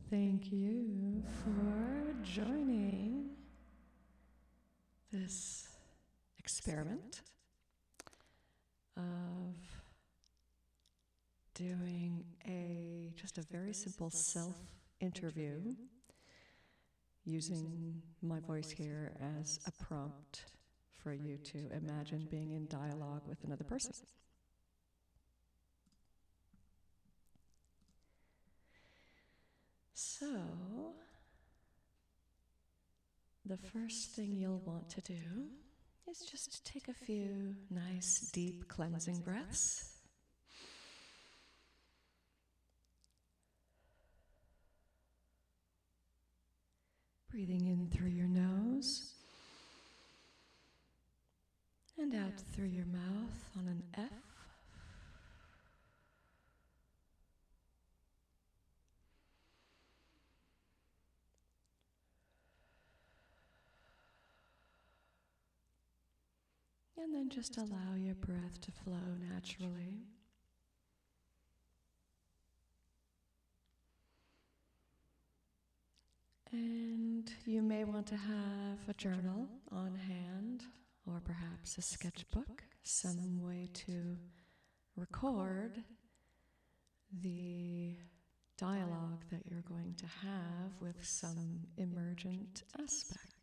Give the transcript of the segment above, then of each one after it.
Thank you for joining this experiment of doing just a very simple self-interview using my voice here as a prompt for you to imagine being in dialogue with another person. So, the first thing you'll want to do is just take a few nice, deep, cleansing breaths. Breathing in through your nose and out through your mouth on an F. And then just allow your breath to flow naturally. And you may want to have a journal on hand, or perhaps a sketchbook, some way to record the dialogue that you're going to have with some emergent aspect.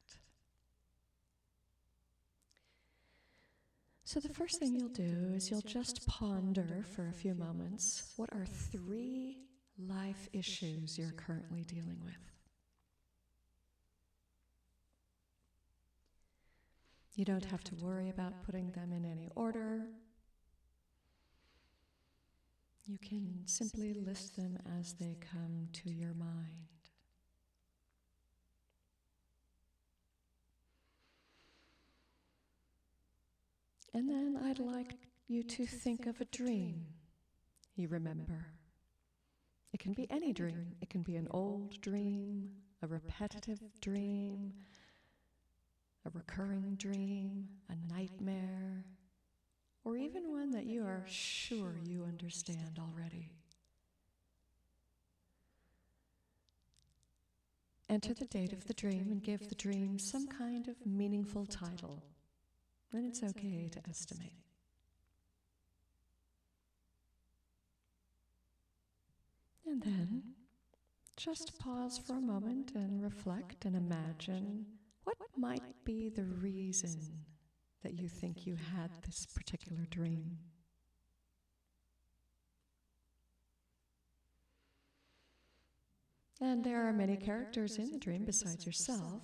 So the first thing you'll do is you'll just ponder for a few moments, what are 3 life issues you're currently dealing with? You don't have to worry about putting them in any order. You can simply list them as they come to your mind. And then I'd like you to think of a dream you remember. It can be any dream. It can be an old dream, a repetitive dream, a recurring dream, a nightmare, or even one that you are sure you understand already. Enter the date of the dream and give the dream some kind of meaningful title. And it's okay to estimate. And then, just pause for a moment and reflect and imagine what might be the reason that you think you had this particular dream. And there are many characters in the dream besides yourself.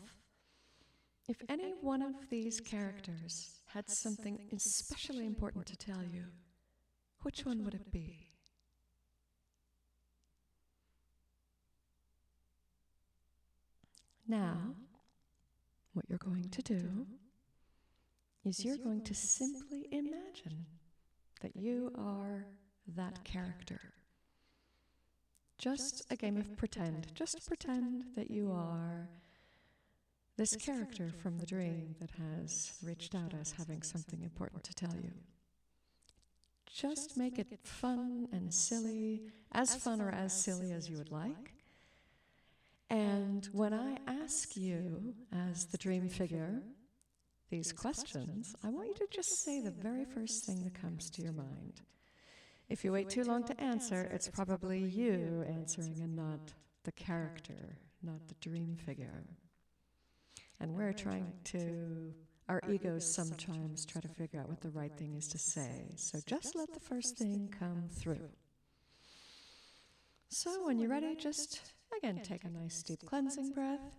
If any one of these characters had something especially important to tell you, which one would it be? Now, what you're going to do is you're going to simply imagine that you are that character. Just a game of pretend. Just pretend that you are this character from the dream that has reached out as having something important to tell you. Just make it fun and silly, as fun or as silly as you would like. And when I ask you, as the dream figure, these questions, I want you to just say the very first thing that comes to your mind. If you wait too long to answer, it's probably you answering and not the character, not the dream figure. And we're trying to, our egos sometimes try to figure out what the right thing is to say. So just let the first thing come through. So when you're ready, just, again, take a nice deep cleansing breath.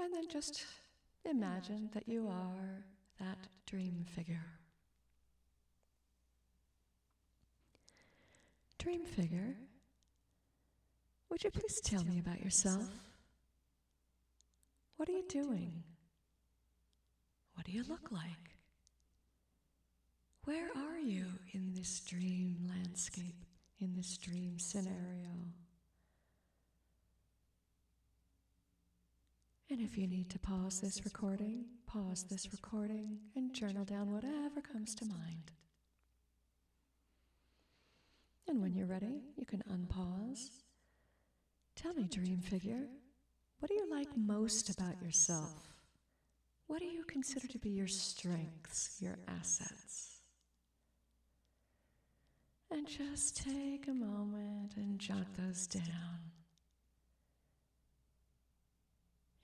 And then just imagine that you are that dream figure. Dream figure, would you please tell me about yourself? What are you doing? What do you look like? Where are you in this dream landscape, in this dream scenario? And if you need to pause this recording and journal down whatever comes to mind. And when you're ready, you can unpause. Tell me, dream figure, what do you like most about yourself? What do you consider to be your strengths, your assets? And just take a moment and jot those down.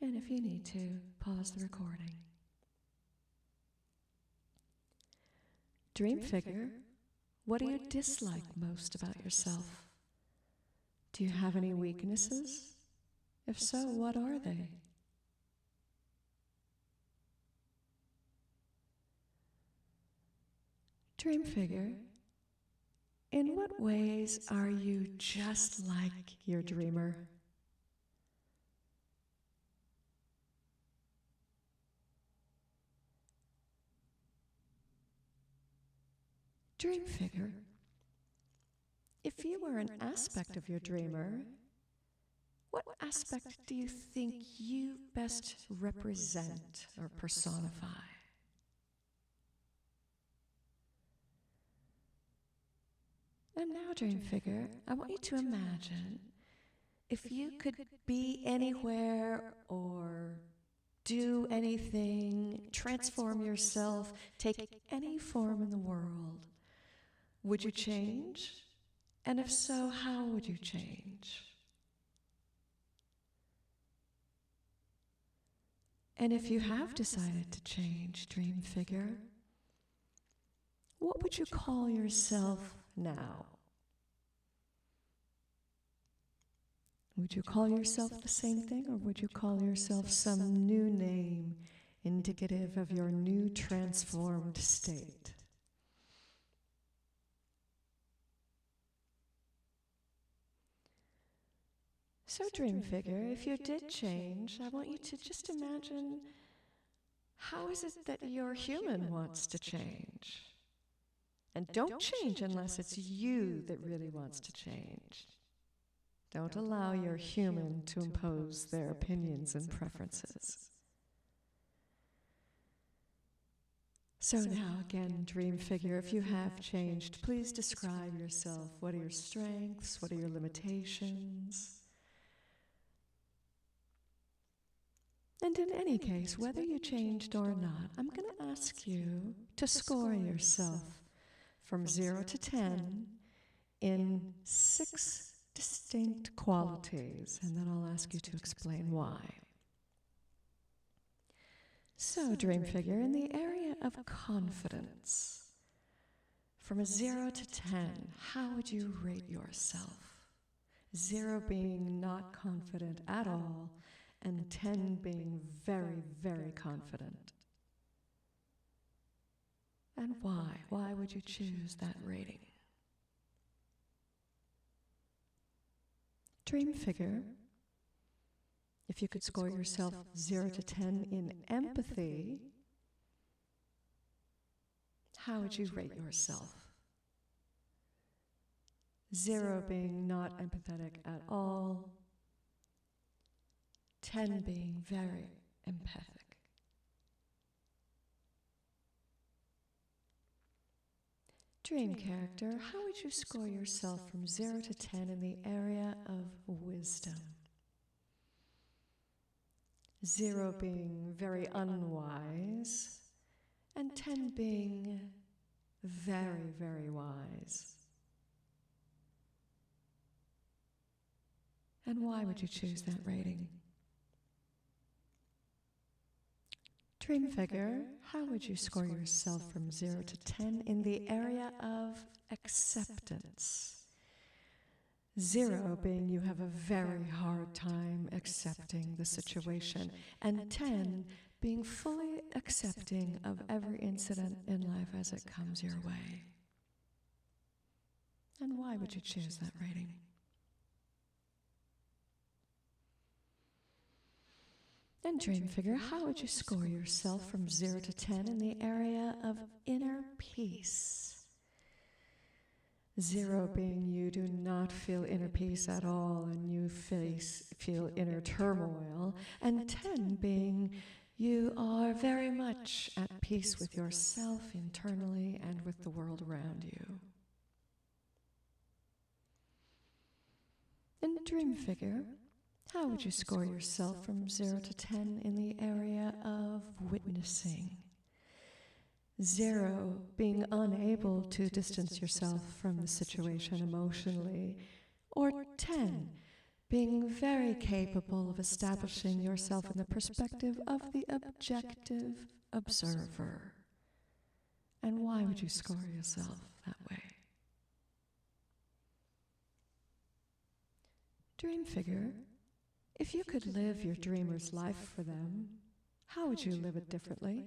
And if you need to, pause the recording. Dream figure, what do you dislike most about yourself? Do you have any weaknesses? If so, what are they? Dream figure, in what ways are you just like your dreamer? Dream figure, if you were an aspect of your dreamer, what aspect do you think you best represent or personify? And now, dream figure, I want you to imagine if you could be anywhere or do anything, transform yourself, take any form in the world. Would you change? And if so, how would you change? And if you have decided to change, dream figure, what would you call yourself now? Would you call yourself the same thing, or would you call yourself some new name indicative of your new transformed state? So, dream figure, if you did change, I want you to just imagine, how is it that your human wants to change? And don't change unless it's you that really wants to change. Don't allow your human to impose their opinions and preferences. So now again, dream figure, if you have changed, please describe yourself. What are your strengths? What are your limitations? And in any case, whether you changed or not, I'm going to ask you to score yourself from 0 to 10 in 6 distinct qualities, and then I'll ask you to explain why. So, dream figure, in the area of confidence, from a 0 to 10, how would you rate yourself? 0 being not confident at all, and 10 being very, very confident. And why? Why would you choose that rating? Dream figure, if you could score yourself 0 to 10 in empathy, how would you rate yourself? 0 being not empathetic at all, 10 being very empathic. Dream character, how would you score yourself from 0 to 10 in the area of wisdom? 0 being very unwise, and 10 being very, very wise. And why would you choose that rating? Dream figure, how would you score yourself from 0 to 10 in the area of acceptance? 0 being you have a very hard time accepting the situation, and 10 being fully accepting of every incident in life as it comes your way. And why would you choose that rating? And dream figure, how would you score yourself from 0 to 10 in the area of inner peace? 0 being you do not feel inner peace at all and you feel inner turmoil, and 10 being you are very much at peace with yourself internally and with the world around you. And dream figure, how would you score yourself from 0 to 10 in the area of witnessing? 0 being unable to distance yourself from the situation emotionally, or 10 being very capable of establishing yourself in the perspective of the objective observer. And why would you score yourself that way? Dream figure, if you could live your dreamer's life for them, how would you live it differently?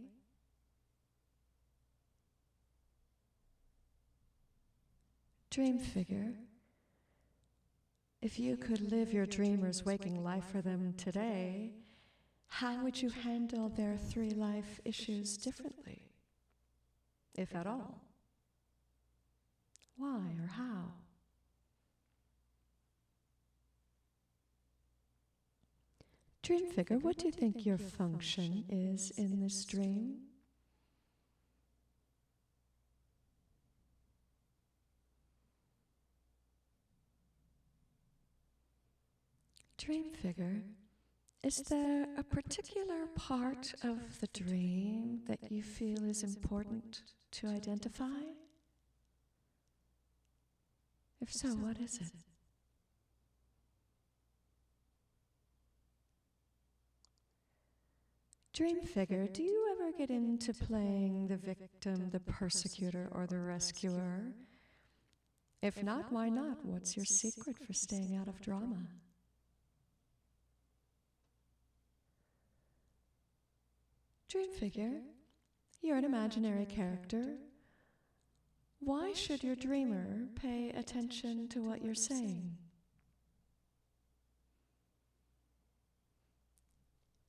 Dream figure, if you could live your dreamer's waking life for them today, how would you handle their 3 life issues differently, if at all? Why or how? Dream figure, what do you think your function is in this dream? Dream figure, is there a particular part of the dream that you feel is important to identify? If so, what is it? Dream figure, do you ever get into playing the victim, the persecutor, or the rescuer? If not, why not? What's your secret for staying out of drama? Dream figure, you're an imaginary character. Why should your dreamer pay attention to what you're saying?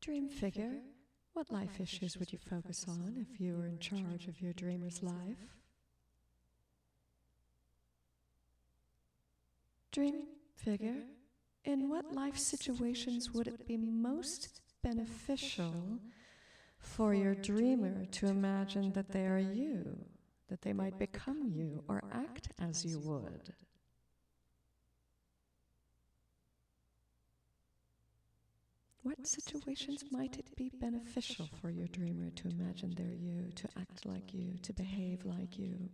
Dream figure, what life issues would you focus on if you were in charge of your dreamer's life? Dream figure, in what life situations would it be most beneficial for your dreamer to imagine that they are you, that they might become you or act as you would? What situations might it be beneficial for your dreamer to imagine they're you, to act like you, to behave like you?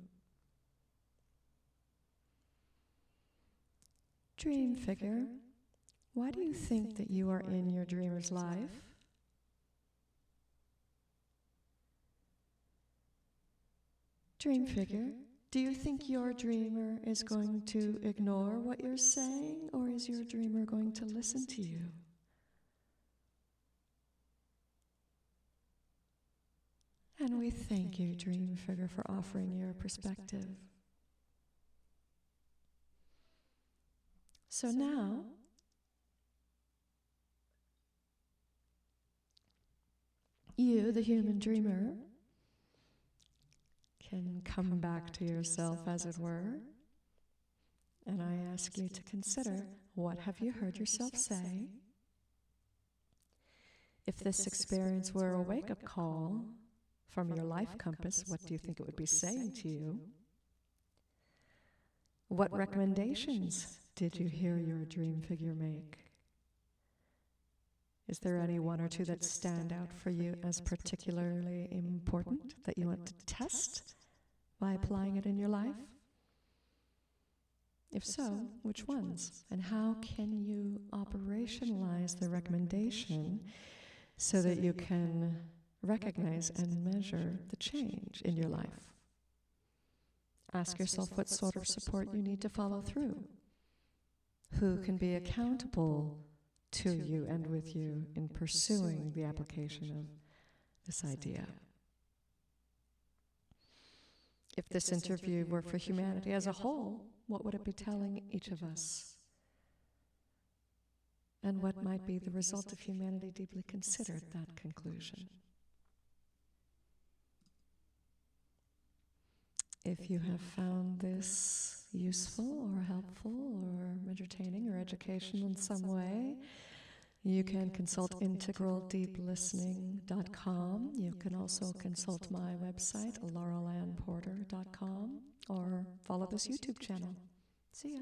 Dream figure, why do you think that you are in your dreamer's life? Dream figure, do you think your dreamer is going to ignore what you're saying, or is your dreamer going to listen to you? And we thank you, dream figure, for offering your perspective. So now, you, the human dreamer, can come back to yourself, as it were, and I ask you to consider, what have you heard yourself say? If this experience were a wake-up call from your life compass, what do you think it would be saying to you? What recommendations did you hear your dream figure make? Is there any 1 or 2 that stand out for you as particularly important that you want to test by applying it in your life? If so, which ones? And how can you operationalize the recommendation so that you can recognize and measure the change in your life? Ask yourself what sort of support you need to follow through. who can be accountable to you and with you in pursuing the application of this idea. If this interview were for humanity as a whole, what would it be telling each of us? And what might be the result if humanity deeply considered that conclusion? If you have found this useful or helpful or entertaining or educational in some way, you can consult integraldeeplistening.com. You can also consult my website, laurelannporter.com, or follow this YouTube channel. See ya.